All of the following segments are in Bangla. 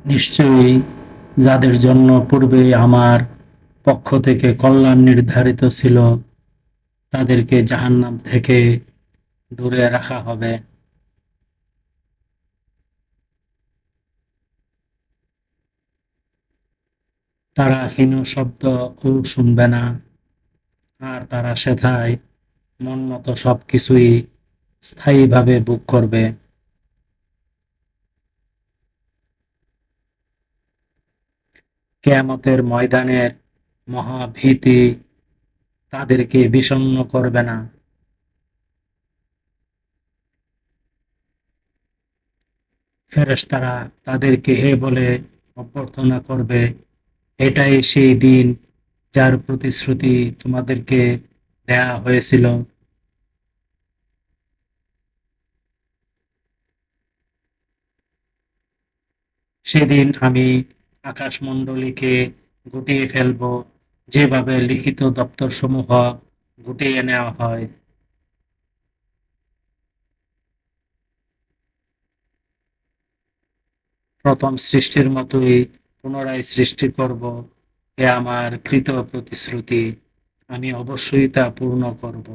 নিশ্চয়ই যাদের জন্য পূর্বেই আমার পক্ষ থেকে কল্যাণ নির্ধারিত ছিল, তাদেরকে জাহান্নাম থেকে দূরে রাখা হবে। তারা হীন শব্দও শুনবে না, আর তারা সেথায় মন মতো সবকিছুই স্থায়ীভাবে ভোগ করবে। কিয়ামতের ময়দানের মহাভীতি তাদেরকে বিষণ্ণ করবে না। ফেরেশতারা তাদেরকে এ বলে অভ্যর্থনা করবে, এটাই সেই দিন যার প্রতিশ্রুতি তোমাদেরকে দেয়া হয়েছিল। সেদিন আমি আকাশমণ্ডলীকে গুটিয়ে ফেলব, যেভাবে লিখিত দপ্তরসমূহ গুটিয়ে নেওয়া হয়। প্রথম সৃষ্টির মতোই পুনরায় সৃষ্টি করব, এ আমার কৃত প্রতিশ্রুতি। আমি অবশ্যই তা পূর্ণ করব।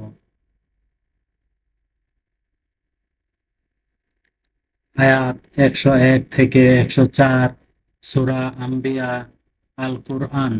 আয়াত ১০১ থেকে ১০৪ সূরা আম্বিয়া, আল কুরআন।